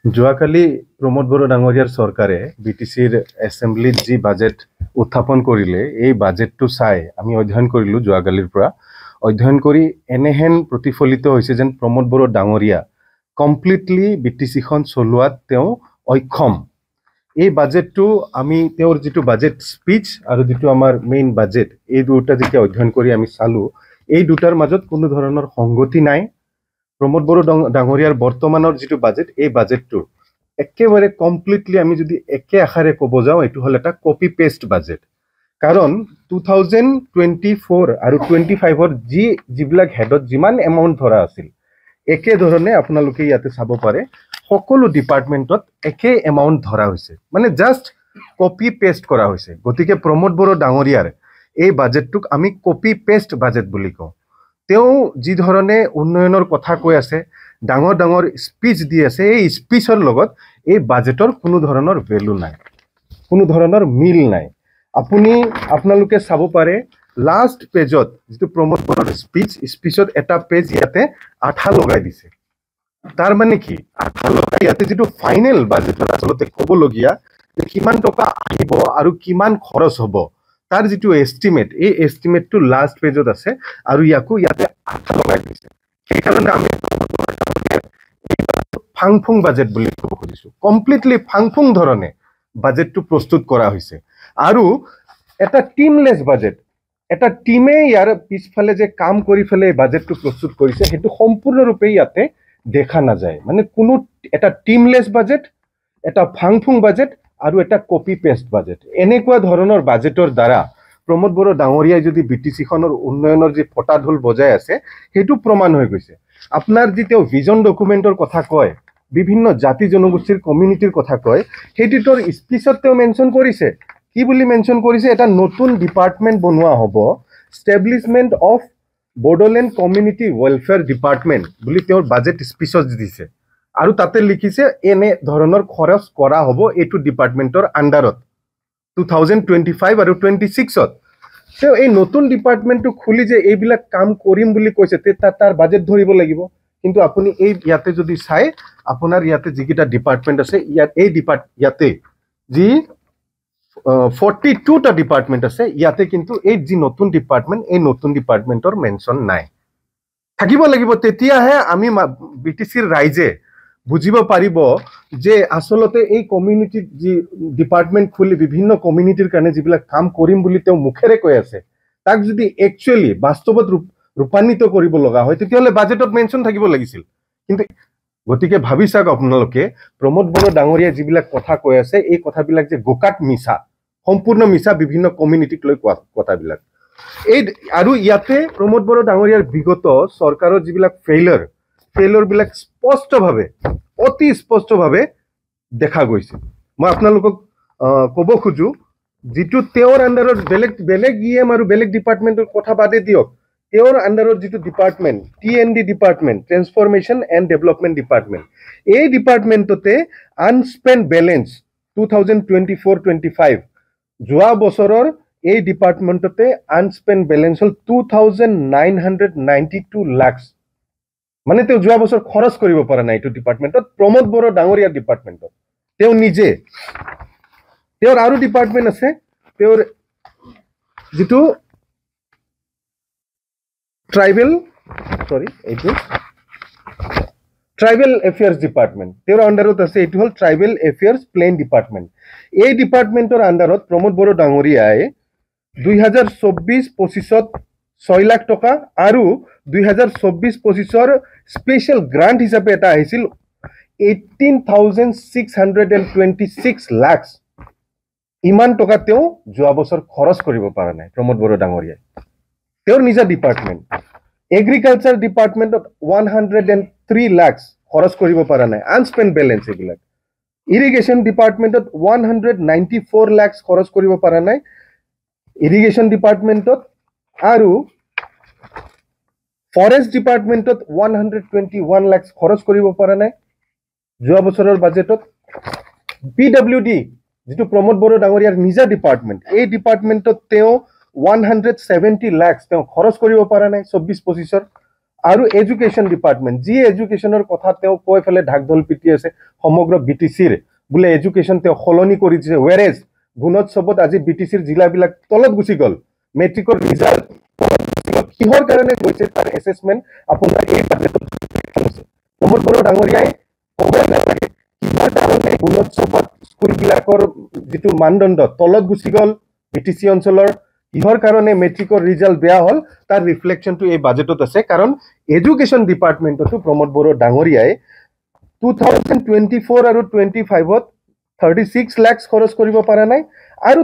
যোৱাকালি প্ৰমোদ বড়ো ডাঙৰীয়াৰ চৰকাৰে বিটিচিৰ এছেম্বলিত যি বাজেট উত্থাপন কৰিলে এই বাজেটটো চাই আমি অধ্যয়ন কৰিলোঁ যোৱাকালিৰ পৰা অধ্যয়ন কৰি এনেহেন প্ৰতিফলিত হৈছে যেন প্ৰমোদ বড়ো ডাঙৰীয়া কমপ্লিটলি বিটিচিখন চলোৱাত তেওঁ অক্ষম। এই বাজেটটো আমি তেওঁৰ যিটো বাজেট স্পীচ আৰু যিটো আমাৰ মেইন বাজেট এই দুটা যেতিয়া অধ্যয়ন কৰি আমি চালোঁ এই দুটাৰ মাজত কোনো ধৰণৰ সংগতি নাই। প্ৰমোদ বড়ো ডাঙৰীয়াৰ বৰ্তমানৰ যিটো বাজেট এই বাজেটটো একেবাৰে কমপ্লিটলি আমি যদি একে আশাৰে ক'ব যাওঁ এইটো হ'ল এটা কপি পেষ্ট বাজেট। কাৰণ 2024 আৰু 25ৰ যিবিলাক হেডত যিমান এমাউণ্ট ধৰা আছিল একেধৰণে আপোনালোকে ইয়াতে চাব পাৰে সকলো ডিপাৰ্টমেণ্টত একে এমাউণ্ট ধৰা হৈছে, মানে জাষ্ট কপি পেষ্ট কৰা হৈছে। গতিকে প্ৰমোদ বড়ো ডাঙৰীয়াৰ এই বাজেটটোক আমি কপি পেষ্ট বাজেট বুলি কওঁ। তেওঁ যি ধৰণে উন্নয়নৰ কথা কৈ আছে, ডাঙৰ ডাঙৰ স্পীচ দি আছে, এই স্পীচৰ লগত এই বাজেটৰ কোনো ধৰণৰ ভেলু নাই, কোনো ধৰণৰ মিল নাই। আপোনালোকে চাব পাৰে লাষ্ট পেজত যিটো প্ৰমোদ বড়োৰ স্পীচত এটা পেজ ইয়াতে আঠা লগাই দিছে। তাৰ মানে কি আঠা লগাই ইয়াতে যিটো ফাইনেল বাজেটত আচলতে ক'বলগীয়া যে কিমান টকা আহিব আৰু কিমান খৰচ হ'ব তাৰ যিটো এষ্টিমেট এই এষ্টিমেটটো লাষ্ট পেজত আছে আৰু ইয়াকো ইয়াতে আঠা লগাই দিছে। সেইকাৰণে আমি ফাংফুং বাজেট বুলি ক'ব খুজিছোঁ। কমপ্লিটলি ফাংফুং ধৰণে বাজেটটো প্ৰস্তুত কৰা হৈছে আৰু এটা টিমলেছ বাজেট। এটা টিমে ইয়াৰ পিছফালে যে কাম কৰি ফেলে এই বাজেটটো প্ৰস্তুত কৰিছে সেইটো সম্পূৰ্ণৰূপে ইয়াতে দেখা নাযায়। মানে কোনো এটা টিমলেছ বাজেট, এটা ফাংফুং বাজেট আৰু এটা কপি পেষ্ট বাজেট, এনেকুৱা ধৰণৰ বাজেটৰ দ্বাৰা প্ৰমোদ বড়ো ডাঙৰীয়াই যদি বিটিচিখনৰ উন্নয়নৰ যি ফটাঢোল বজাই আছে সেইটো প্ৰমাণ হৈ গৈছে। আপোনাৰ যি তেওঁ ভিজন ডকুমেণ্টৰ কথা কয়, বিভিন্ন জাতি জনগোষ্ঠীৰ কমিউনিটিৰ কথা কয়, সেইটো তেওঁৰ স্পীচত তেওঁ মেনশ্যন কৰিছে। কি বুলি মেনশ্যন কৰিছে? এটা নতুন ডিপাৰ্টমেণ্ট বনোৱা হ'ব, establishment of Bodoland community welfare department বুলি তেওঁৰ বাজেট স্পীচত দিছে। আৰু তাতে লিখিছে এনে ধৰণৰ খৰচ কৰা হ'ব এইটো ডিপাৰ্টমেণ্টৰ আণ্ডাৰত 2025 আৰু 26ত। তেওঁ এই নতুন ডিপাৰ্টমেণ্টটো খুলি যে এইবিলাক কাম কৰিম বুলি কৈছে তাৰ বাজেট ধৰিব লাগিব। কিন্তু আপুনি ইয়াতে যদি চাই আপোনাৰ ইয়াতে যিকেইটা ডিপাৰ্টমেণ্ট আছে ইয়াতে যি 42টা ডিপাৰ্টমেণ্ট আছে ইয়াতে কিন্তু এই যি নতুন ডিপাৰ্টমেণ্ট এই নতুন ডিপাৰ্টমেণ্টৰ মেনশ্যন নাই। থাকিব লাগিব, তেতিয়াহে আমি বিটিচিৰ ৰাইজে বুজিব পাৰিব যে আচলতে এই কমিউনিটিত যি ডিপাৰ্টমেণ্ট খুলি বিভিন্ন কমিউনিটিৰ কাৰণে যিবিলাক কাম কৰিম বুলি তেওঁ মুখেৰে কৈ আছে তাক যদি একচুৱেলি বাস্তৱত ৰূপান্বিত কৰিব লগা হয় তেতিয়াহ'লে বাজেটত মেনশ্যন থাকিব লাগিছিল। কিন্তু গতিকে ভাবি চাওক আপোনালোকে প্ৰমোদ বড়ো ডাঙৰীয়াই যিবিলাক কথা কৈ আছে এই কথাবিলাক যে গোকাত মিছা, সম্পূৰ্ণ মিছা, বিভিন্ন কমিউনিটিক লৈ কোৱা কথাবিলাক। আৰু ইয়াতে প্ৰমোদ বড়ো ডাঙৰীয়াৰ বিগত চৰকাৰৰ যিবিলাক ফেইলৰবিলাক স্পষ্টভাৱে অতি স্পষ্টভাৱে দেখা গৈছে। মই আপোনালোকক ক'ব খোজো যিটো তেওঁৰ আণ্ডাৰত বেলেগ ইএম আৰু বেলেগ ডিপাৰ্টমেণ্টৰ কথা বাদে দিয়ক, তেওঁৰ আণ্ডাৰত যিটো department TND department, transformation and development department, এই ডিপাৰ্টমেণ্টতে আনস্পেণ্ড বেলেঞ্চ 2024-25 যোৱা বছৰৰ এই ডিপাৰ্টমেণ্টতে আনস্পেণ্ড বেলেঞ্চ হ'ল 2,992 লাখ। মানে তেওঁ যোৱা বছৰ খৰচ কৰিব পৰা নাই এইটো ডিপাৰ্টমেণ্টত, প্ৰমোদ বড়ো ডাঙৰীয়াৰ ডিপাৰ্টমেণ্টত। তেওঁ নিজে, তেওঁৰ আৰু ডিপাৰ্টমেণ্ট আছে, তেওঁৰ যিটো ট্ৰাইবেল এফেয়াৰ্ছ ডিপাৰ্টমেণ্ট তেওঁৰ আণ্ডাৰত আছে, এইটো হ'ল ট্ৰাইবেল এফেয়াৰ্ছ প্লেন ডিপাৰ্টমেণ্ট। এই ডিপাৰ্টমেণ্টৰ আণ্ডাৰত প্ৰমোদ বড়ো ডাঙৰীয়াই 2024-25ত 6 লাখ টকা আৰু 2024-25ৰ স্পেচিয়েল গ্ৰাণ্ট হিচাপে এটা আহিছিল 18,626 লাখ। ইমান টকা তেওঁ যোৱা বছৰ খৰচ কৰিব পৰা নাই প্ৰমোদ বড়ো ডাঙৰীয়াই। তেওঁৰ নিজা ডিপাৰ্টমেণ্ট এগ্ৰিকালচাৰ ডিপাৰ্টমেণ্টত 103 লাখ খৰচ কৰিব পৰা নাই, আনস্পেণ্ড বেলেঞ্চ এইবিলাক। ইৰিগেশ্যন ডিপাৰ্টমেণ্টত 194 লাখ খৰচ কৰিব পৰা নাই ইৰিগেশ্যন ডিপাৰ্টমেণ্টত, আৰু ফৰেষ্ট ডিপাৰ্টমেণ্টত 121 লাখ খৰচ কৰিব পৰা নাই যোৱা বছৰৰ বাজেটত। PWD যিটো প্ৰমোদ বড়ো ডাঙৰীয়াৰ নিজা ডিপাৰ্টমেণ্ট, এই ডিপাৰ্টমেণ্টত তেওঁ 170 লাখ তেওঁ খৰচ কৰিব পৰা নাই 24-25ৰ। আৰু এডুকেশ্যন ডিপাৰ্টমেণ্ট যি এডুকেশ্যনৰ কথা তেওঁ কৈ ফেলে ঢাকঢোল পিটি আছে সমগ্ৰ বিটিচিৰ বোলে এডুকেশ্যন তেওঁ সলনি কৰি দিছে ৱেৰেজ গুণোৎসৱত আজি বিটিচিৰ জিলাবিলাক তলত গুচি গ'ল মেট্ৰিকৰ ৰিজাল্ট কিহৰ কাৰণে গৈছে তাৰ এছেছমেণ্ট আপোনাৰ এই বাজেটত প্ৰমোদ বড়ো ডাঙৰীয়াই ক'ব নালাগে কিহৰ কাৰণে গুণোৎসৱত স্কুলবিলাকৰ যিটো মানদণ্ড তলত গুচি গ'ল বিটিচি অঞ্চলৰ কিহৰ কাৰণে মেট্ৰিকৰ ৰিজাল্ট বেয়া হ'ল তাৰ ৰিফ্লেকশ্যনটো এই বাজেটত আছে কাৰণ এডুকেশ্যন ডিপাৰ্টমেণ্টতো প্ৰমোদ বড়ো ডাঙৰীয়াই 2024 আৰু 25ত 36 লাখ খৰচ কৰিব পৰা নাই আৰু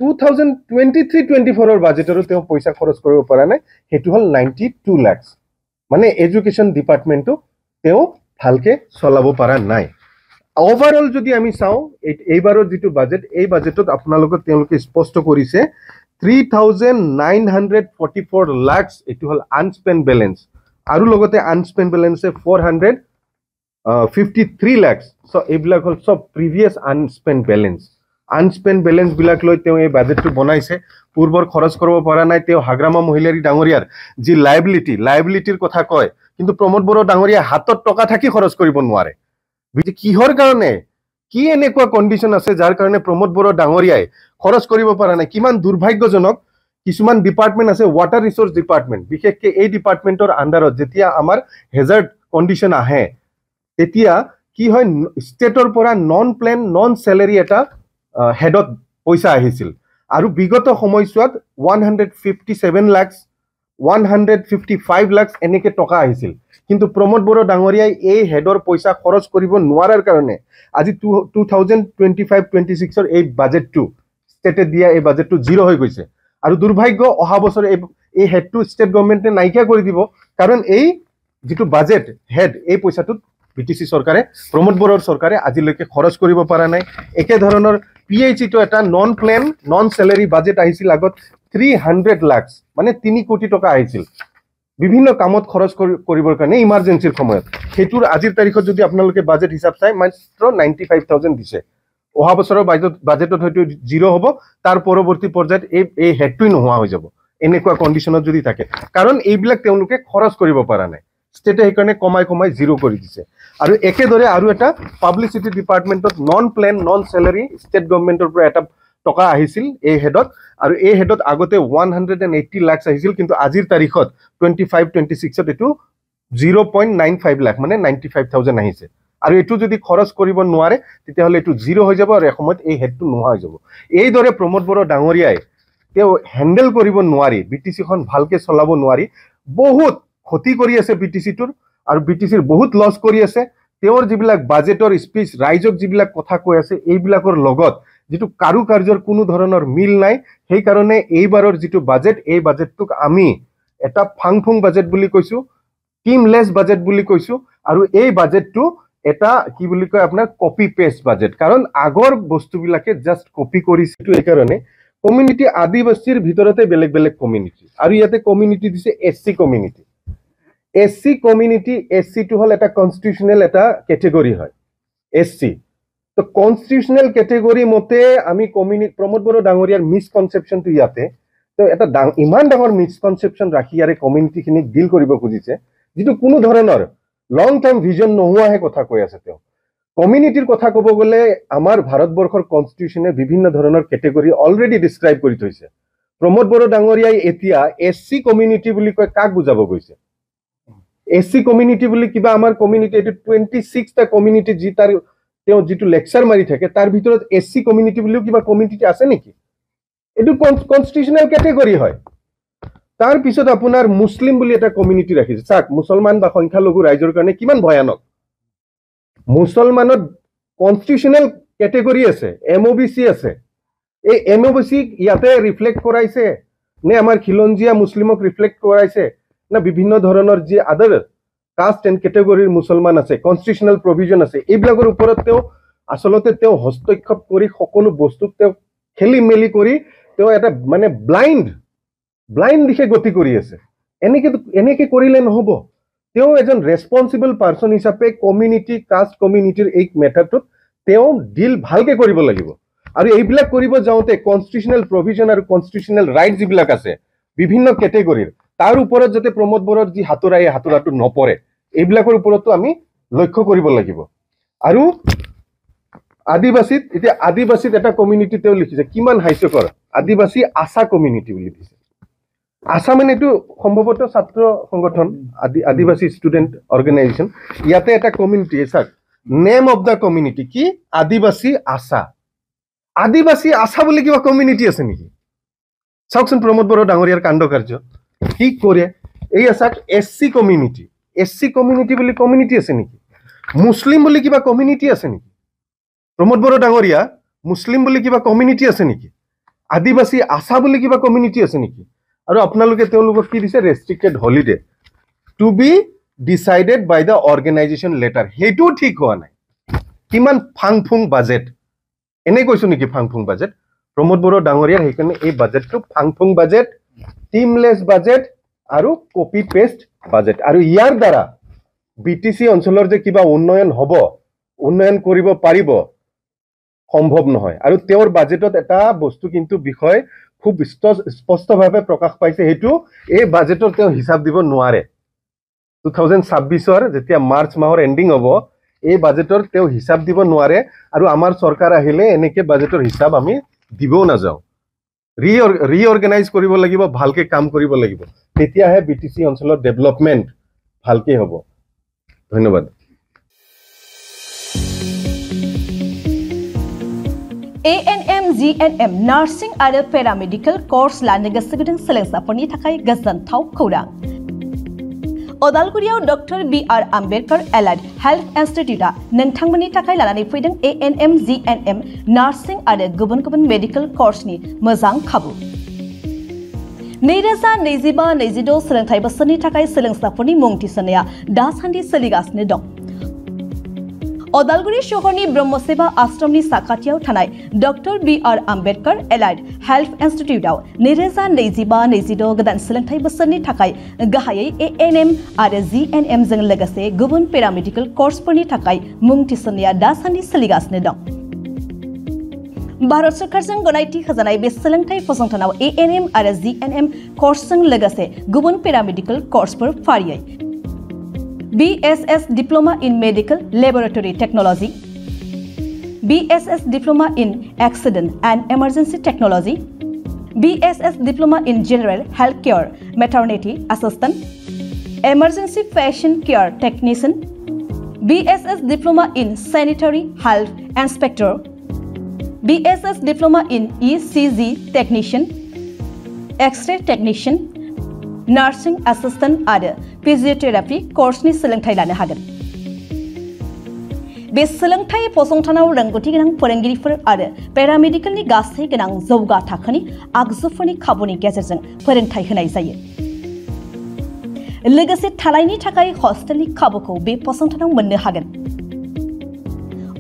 2023-24 বাজেটৰো তেওঁ পইচা খৰচ কৰিব পৰা নাই হেতু হল 92 লাখ মানে এডুকেশ্যন ডিপাৰ্টমেণ্টটো তেওঁ ভালকে চলাব পৰা নাই ওভাৰঅল যদি আমি চাও এইবাৰৰ যেটো বাজেট এই বাজেটত আপোনালোকক তেওঁলোকে স্পষ্ট কৰিছে 3944 লাখ এটো হল আনস্পেন্ড ব্যালেন্স আৰু লগতে আনস্পেন্ড ব্যালেন্সে 453 লাখ সো এইবিলাক হল সব প্ৰিভিয়াস আনস্পেন্ড ব্যালেন্স বিলাক লৈ তেওঁ এই বাজেটটো বনাইছে পূৰ্বৰ খৰচ কৰিব পৰা নাই তেওঁ হাগ্ৰামা মহিলাৰী ডাঙৰীয়াৰ যি লাইবিলিটিৰ কথা কয় কিন্তু প্ৰমোদ বড়ো ডাঙৰীয়া হাতত টকা থাকি খৰচ কৰিব নোৱাৰে কিহৰ কাৰণে কি এনেকুৱা কন্ডিশন আছে যাৰ কাৰণে প্ৰমোদ বড়ো ডাঙৰীয়াই খৰচ কৰিব পৰা নাই কিমান দুৰ্ভাগ্যজনক কিছুমান ডিপাৰ্টমেন্ট আছে ওয়াটাৰ ৰিসোৰ্স ডিপাৰ্টমেন্ট বিশেষকৈ এই ডিপাৰ্টমেন্টৰ আন্ডাৰত যেতিয়া আমাৰ হেজাৰ্ড কন্ডিশন আহে তেতিয়া কি হয় ষ্টেটৰ পৰা নন প্লেন নন স্যালাৰি এটা হেডত পইচা আহিছিল আৰু বিগত সময়ছোৱাত 157 লাখ 155 লাখ এনেকে টকা আহিছিল কিন্তু প্ৰমোদ বড়ো ডাঙৰীয়াই এই হেডৰ পইচা খৰচ কৰিব নোৱাৰাৰ কাৰণে আজি 2025-26 এই বাজেটটো ষ্টেটে দিয়া এই বাজেটটো জিৰো হৈ গৈছে আৰু দুৰ্ভাগ্য অহা বছৰ এই হেডটো ষ্টেট গভৰ্ণমেণ্টে নাইকিয়া কৰি দিব কাৰণ এই যেটো বাজেট হেড এই পইচাটো বিটিসি সৰকাৰে প্ৰমোদ বড়োৰ সৰকাৰে আজিলৈকে খৰচ কৰিব পৰা নাই একে ধৰণৰ পিএইচই তো এটা non plan non salary budget আহিছিল আগত 300 লাখ মানে 3 কোটি টকা আহিছিল বিভিন্ন কামত খৰচ কৰিবৰ কাৰণে ইমাৰ্জেন্সিৰ সময়ত হেতুৰ আজিৰ তাৰিখত যদি আপোনালোকে বাজেট হিচাপ চাই মাত্ৰ 95000 দিছে অহা বছৰৰ বাজেটত হয়তো জিৰো হ'ব তাৰ পৰৱৰ্তী পৰ্যায়ত এই হেডটোই নোহোৱা হৈ যাব এনেকুৱা কন্ডিশনত যদি থাকে কাৰণ এইবিলাক তেওঁলোকে খৰচ কৰিব পৰা নাই স্টেটে সেইকাৰণে কমাই জিৰো কৰি দিছে আৰু একেদৰে আৰু এটা পাব্লিসিটি ডিপাৰ্টমেন্টত non plan non salary state গভৰ্ণমেণ্টৰ পৰা এটা টকা আহিছিল এই হেডত আৰু এই হেডত আগতে 180 লাখ আহিছিল কিন্তু আজিৰ তাৰিখত 25-26ত এটো 0.95 লাখ মানে 95000 আহিছে আৰু এটো যদি খৰচ কৰিব নোৱাৰে তেতিয়া হলে এটো জিৰো হৈ যাব আৰু সময়ত এই হেডটো নোহোৱা হৈ যাব এই দৰে প্ৰমোদ বড়ো ডাঙৰীয়াই তেওঁ হ্যান্ডেল কৰিব নোৱাৰি বিটিসি খন ভালকে চলাব নোৱাৰি বহুত ক্ষতি কৰি আছে বিটিসিটোৰ আৰু বিটিসিৰ বহুত লস কৰি আছে তেওঁৰ যিবিলাক বাজেটৰ স্পিচ ৰাইজক যিবিলাক কথা কৈ আছে এইবিলাকৰ লগত যেটো কাৰুকাৰ্যৰ কোনো ধৰণৰ মিল নাই সেই কাৰণে এইবাৰৰ যেটো বাজেট এই বাজেটটোক আমি এটা ফাংফুং বাজেট বুলি কৈছো টিমলেস বাজেট বুলি কৈছো আৰু এই বাজেটটো এটা কি বুলি কয় আপোনাৰ কপি পেস্ট বাজেট কাৰণ আগৰ বস্তুবিলাকে জাস্ট কপি কৰিছিল এই কাৰণে কমিউনিটি আদিবাসীৰ ভিতৰতে বেলেগ বেলেগ কমিউনিটি আৰু ইয়াতে কমিউনিটি দিছে SC community SC community SC টু হল এটা কনস্টিটিউশনাল এটা ক্যাটেগরি হয় এসসি তো কনস্টিটিউশনাল ক্যাটেগরি মতে আমি কমিউনিটি প্ৰমোদ বড়ো ডাঙৰীয়াৰ মিসকনসেপশন টু ইয়াতে তো এটা ইমান ডাঙৰ মিসকনসেপশন ৰাখি ইয়াৰে কমিউনিটি খিনি ডিল কৰিব খুজিছে যেটো কোনো ধৰণৰ লং টাইম ভিজন নোহোৱাহে কথা কৈ আছে তেওঁ কমিউনিটিৰ কথা ক'ব গলে আমাৰ ভাৰতবৰ্ষৰ কনস্টিটিউশনে বিভিন্ন ধৰণৰ ক্যাটেগৰি অলৰেডি ডিসক্ৰাইব কৰি থৈছে প্ৰমোদ বড়ো ডাঙৰীয়াই এতিয়া এসসি কমিউনিটি বুলি কয় কাক বুজাব গৈছে এসসি কমিউনিটি বুলি কিবা আমাৰ কমিউনিটি এটো 26 টা কমিউনিটি যি তাৰ তেওঁ যেটো লেকচাৰ মাৰি থাকে তাৰ ভিতৰত এসসি কমিউনিটি বুলিও কিবা কমিউনিটি আছে নেকি এটো কনস্টিটিউশনাল ক্যাটেগৰি হয় তাৰ পিছত আপোনাৰ মুসলিম বুলি এটা কমিউনিটি ৰাখিছে চাক মুছলমান বা সংখ্যালঘু ৰাইজৰ কাৰণে কিমান ভয়ানক মুছলমানত কনস্টিটিউশনাল ক্যাটেগৰি আছে এমওবিসি আছে এই এমওবিসি ইয়াতে ৰিফ্লেক্ট কৰাইছে নে আমাৰ খিলঞ্জিয়া মুছলিমক ৰিফ্লেক্ট কৰাইছে না বিভিন্ন ধৰণৰ যে আদাৰ কাষ্ট এন্ড ক্যাটেগৰিৰ মুছলমান আছে কনস্টিটিউশনাল প্ৰভিজন আছে এইবিলাকৰ ওপৰত তেওঁ আসলতে তেওঁ হস্তক্ষেপ কৰি সকলো বস্তু তেওঁ খেলি মেলি কৰি তেওঁ এটা মানে ব্লাইন্ড দিশে গতি কৰি আছে এনেকে কৰিলে নহব তেওঁ এজন ৰেসপন্সিবল পাৰসন হিচাপে কমিউনিটি কাষ্ট কমিউনিটিৰ এই মেটাৰটোত তেওঁ ডিল ভালকে কৰিব লাগিব আৰু এইবিলাক কৰিব যাওঁতে কনস্টিটিউশনাল প্ৰভিজন আৰু কনস্টিটিউশনাল ৰাইট যিবিলাক আছে বিভিন্ন ক্যাটেগৰিৰ তাৰ ওপৰত যাতে প্ৰমোদ বৰৰ যি হাতোৰা এই হাতোৰাটো নপৰে এইবিলাকৰ ওপৰতো আমি লক্ষ্য কৰিব লাগিব আৰু আদিবাসীত এতিয়া আদিবাসীত এটা কমিউনিটি তেওঁ লিখিছে কিমান হাস্যকৰ আদিবাসী আশা কমিউনিটি বুলি দিছে আশা মানে এইটো সম্ভৱতঃ ছাত্ৰ সংগঠন আদিবাসী ষ্টুডেণ্ট অৰ্গেনাইজেশ্যন ইয়াতে এটা কমিউনিটি চাওক নেম অফ দ্য কমিউনিটি কি আদিবাসী আশা বুলি কিবা কমিউনিটি আছে নেকি চাওকচোন প্ৰমোদ বড়ো ডাঙৰীয়াৰ কাণ্ড কাৰ্য কি কৰে এই চাওক এছচি কমিউনিটি বুলি কমিউনিটি আছে নেকি মুছলিম বুলি কিবা কমিউনিটি আছে নেকি প্ৰমোদ বড়ো ডাঙৰীয়া মুছলিম বুলি কিবা কমিউনিটি আছে নেকি আদিবাসী আশা বুলি কিবা কমিউনিটি আছে নেকি আৰু আপোনালোকে তেওঁলোকক কি দিছে restricted holiday to be decided by the organisation letter হেইটো ঠিক হোৱা নাই কিমান ফাংফুং বাজেট এনে কৈছো নেকি ফাংফুং বাজেট প্ৰমোদ বড়ো ডাঙৰীয়াৰ সেইকাৰণে এই বাজেটটো ফাংফুং বাজেট টিমলেছ বাজেট আৰু কপি পেষ্ট বাজেট আৰু ইয়াৰ দ্বাৰা বিটিসি অঞ্চলৰ যে কিবা উন্নয়ন কৰিব পাৰিব সম্ভৱ নহয় আৰু তেওঁৰ বাজেটত এটা বস্তু কিন্তু বিষয় খুব স্পষ্টভাৱে প্ৰকাশ পাইছে হেতু এই বাজেটৰ তেওঁ হিচাপ দিব নোৱাৰে 2026 যেতিয়া মাৰ্চ মাহৰ এন্ডিং হ'ব এই বাজেটৰ তেওঁ হিচাপ দিব নোৱাৰে আৰু আমাৰ চৰকাৰ আহিলে এনেকে বাজেটৰ হিচাপ আমি দিবও নাযাও ৰিঅৰ্গানাইজ কৰিব লাগিব ভালকে কাম কৰিব লাগিব তেতিয়াহে বিটিসি অঞ্চলৰ ডেভেলপমেন্ট ভালকে হ'ব ধন্যবাদ ANM GNM Nursing आरो Paramedical Course लानो गोसो गुदुं सोलोंसाफोरनि थाखाय गोजोनथाव खौरां अदालगुरियाव doctor BR Ambedkar allied health इन्स्टिट्यूटआ नोंथांमोननि थाखाय लानानै फैदों ANM GNM Nursing आरो गुबुन गुबुन मेडिकेल कोर्सनि मोजां खाबु 2025-26 सोलोंथाइ बोसोरनि थाखाय सोलोंसाफोरनि मुं थिसननाया दासान्दि सोलिगासिनो दं अदालगुरि शहरनि ब्रह्मसेवा आश्रमनि साखाथियाव थानाय doctor BR Ambedkar allied health इन्स्टिट्यूटआव 2025-26 गोदान सोलोंथाइ बोसोरनि थाखाय गाहायै ANM आरो GNM जों लोगोसे गुबुन पेरामेडिकल कोर्सफोरनि थाखाय मुं थिसननाया दासान्दि सोलिगासिनो दं भारत सरकारजों गनायथि होजानाय बे सोलोंथाइ फसंथानाव ANM आरो GNM कोर्सजों लोगोसे गुबुन पेरामेडिकल कोर्सफोर फारियै BSS Diploma in Medical Laboratory Technology, BSS Diploma in Accident and Emergency Technology, BSS Diploma in General Healthcare Maternity Assistant, Emergency Patient Care Technician, BSS Diploma in Sanitary Health Inspector, BSS Diploma in ECG Technician, X-ray Technician, Nursing Assistant आरो फिजियोथेरापि कोर्सनि सोलोंथाइ लानो हागोन बे सोलोंथाइ फसंथानाव रोंगौथि गोनां फोरोंगिरिफोर आरो पेरामेडिकेलनि गासै गोनां जौगा थाखोनि आगजुफोरनि खाबुनि गेजेरजों फोरोंथाइ होनाय जायो लोगोसे थानायनि थाखाय हस्टेलनि खाबुखौ बे फसंथानाव मोननो हागोन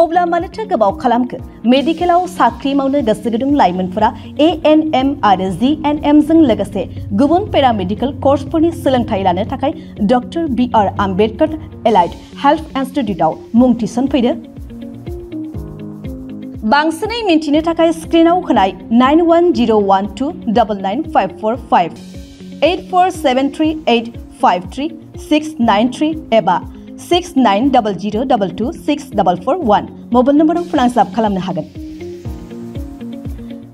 अब्ला मानोथो गोबाव खालामखो मेडिकेलाव साख्रि मावनो गोसो गुदुं लाइमोनफोरा ANM आरो GNM जों लोगोसे गुबुन पेरामेडिकल कोर्सफोरनि सोलोंथाइ लानो थाखाय doctor BR Ambedkar allied health इन्स्टिट्यूटआव मुं थिसनफैदो बांसिनै मिन्थिनो थाखाय स्क्रिनाव होनाय 9101299545 8473853 एबा 6900226441 मबाइल नम्बराव फोनांजाब खालामनो हागोन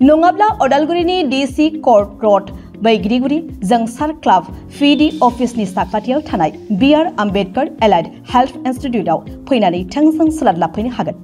नङाब्ला अदालगुरिनि DC कोर्ट रोड बैग्रिगुरि जोंसार क्लाब PD अफिसनि साखाथियाव थानाय BR आम्बेडकर एलाइड हेल्थ इन्स्टिट्यूटआव फैनानै थोंजों सोलाद लाफैनो हागोन